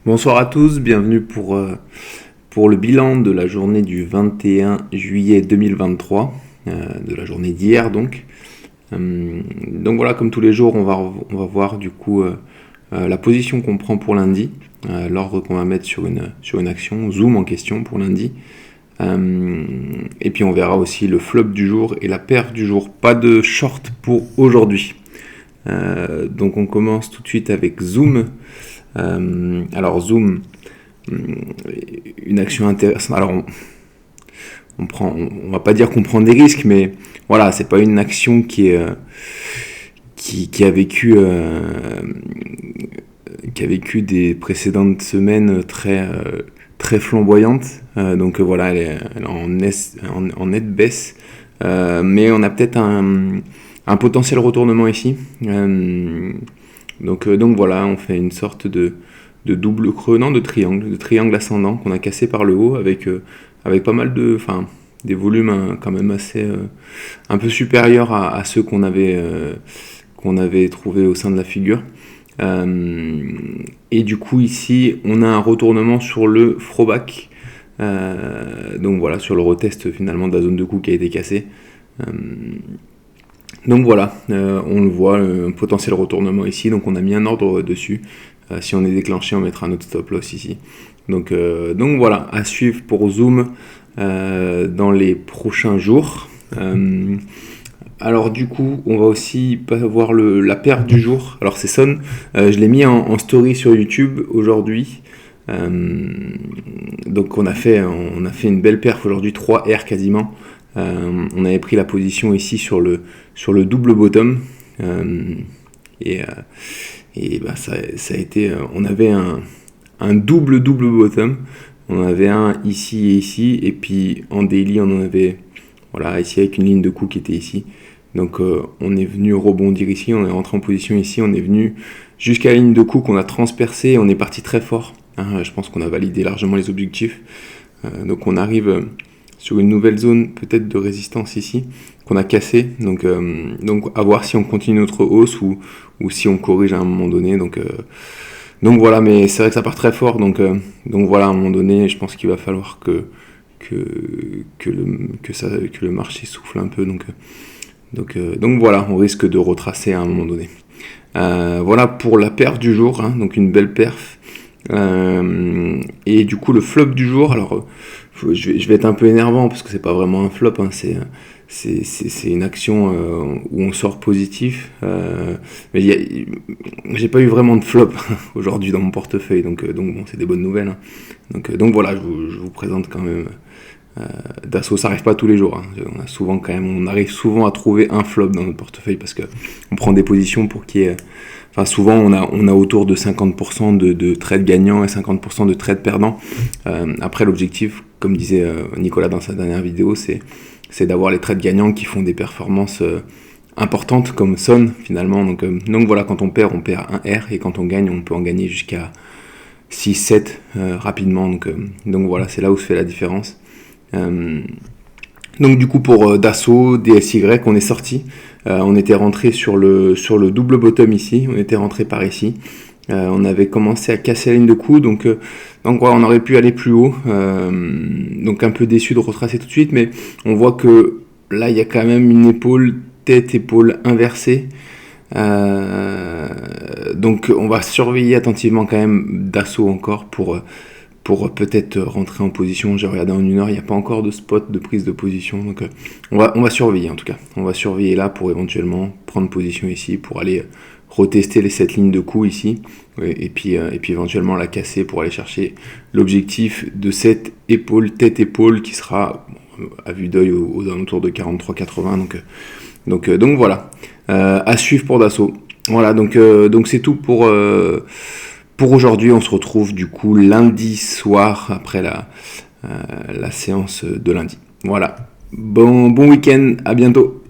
Bonsoir à tous, bienvenue pour le bilan de la journée du 21 juillet 2023, de la journée d'hier donc. Donc voilà, comme tous les jours, on va voir du coup la position qu'on prend pour lundi, l'ordre qu'on va mettre sur une action, Zoom en question pour lundi. Et puis on verra aussi le flop du jour et la perf du jour. Pas de short pour aujourd'hui. Donc on commence tout de suite avec Zoom. Alors Zoom, une action intéressante. Alors on va pas dire qu'on prend des risques, mais voilà, c'est pas une action qui a vécu des précédentes semaines très flamboyantes. Donc voilà, elle est en nette baisse, mais on a peut-être un potentiel retournement ici. Donc voilà, on fait une sorte de double creux, non, de triangle ascendant qu'on a cassé par le haut avec pas mal des volumes quand même assez un peu supérieurs à ceux qu'on avait trouvé au sein de la figure. Et du coup ici on a un retournement sur le throwback, donc voilà, sur le retest finalement de la zone de coup qui a été cassée. Donc voilà, on le voit, un potentiel retournement ici, donc on a mis un ordre dessus. Si on est déclenché, on mettra notre stop loss ici. Donc voilà, à suivre pour Zoom dans les prochains jours. Alors du coup, on va aussi voir la perf du jour. Alors c'est Son, je l'ai mis en story sur YouTube aujourd'hui. Donc on a fait une belle perf aujourd'hui, 3R quasiment. On avait pris la position ici sur le double bottom, et bah ça a été, on avait un double bottom, on avait un ici et ici, et puis en daily on en avait, voilà, ici avec une ligne de coup qui était ici. Donc on est venu rebondir ici, on est rentré en position ici, on est venu jusqu'à la ligne de coup qu'on a transpercée, on est parti très fort, hein, je pense qu'on a validé largement les objectifs. Donc on arrive sur une nouvelle zone peut-être de résistance ici, qu'on a cassé, donc à voir si on continue notre hausse ou si on corrige à un moment donné, donc voilà, mais c'est vrai que ça part très fort, donc voilà, à un moment donné, je pense qu'il va falloir que le marché souffle un peu, donc voilà, on risque de retracer à un moment donné. Voilà pour la perf du jour, hein, donc une belle perf. Et du coup le flop du jour, alors je vais être un peu énervant parce que c'est pas vraiment un flop, hein, c'est une action où on sort positif, mais j'ai pas eu vraiment de flop aujourd'hui dans mon portefeuille, donc bon, c'est des bonnes nouvelles, hein. Donc voilà, je vous présente quand même Dassault. Ça arrive pas tous les jours, hein. On arrive souvent à trouver un flop dans notre portefeuille parce que on prend des positions pour qu'il y ait, souvent on a autour de 50% de trades gagnants et 50% de trades perdants. Après l'objectif, comme disait Nicolas dans sa dernière vidéo, c'est d'avoir les trades gagnants qui font des performances importantes comme Son finalement. Donc voilà, quand on perd un R, et quand on gagne, on peut en gagner jusqu'à 6-7 rapidement. Donc voilà, c'est là où se fait la différence. Donc du coup pour Dassault, DSY, on est sorti. On était rentré sur le double bottom ici, on était rentré par ici. On avait commencé à casser la ligne de coup, donc voilà, on aurait pu aller plus haut. Donc un peu déçu de retracer tout de suite, mais on voit que là il y a quand même une tête-épaule inversée. Donc on va surveiller attentivement quand même Dassault encore pour peut-être rentrer en position. J'ai regardé en 1 heure, il n'y a pas encore de spot de prise de position, donc on va surveiller en tout cas. On va surveiller là pour éventuellement prendre position ici, pour aller retester cette ligne de coup ici, et puis éventuellement la casser pour aller chercher l'objectif de cette tête-épaule qui sera à vue d'œil aux alentours de 43,80. Donc voilà, à suivre pour Dassault. Voilà, donc c'est tout pour aujourd'hui. On se retrouve du coup lundi soir après la séance de lundi. Voilà. Bon week-end, à bientôt.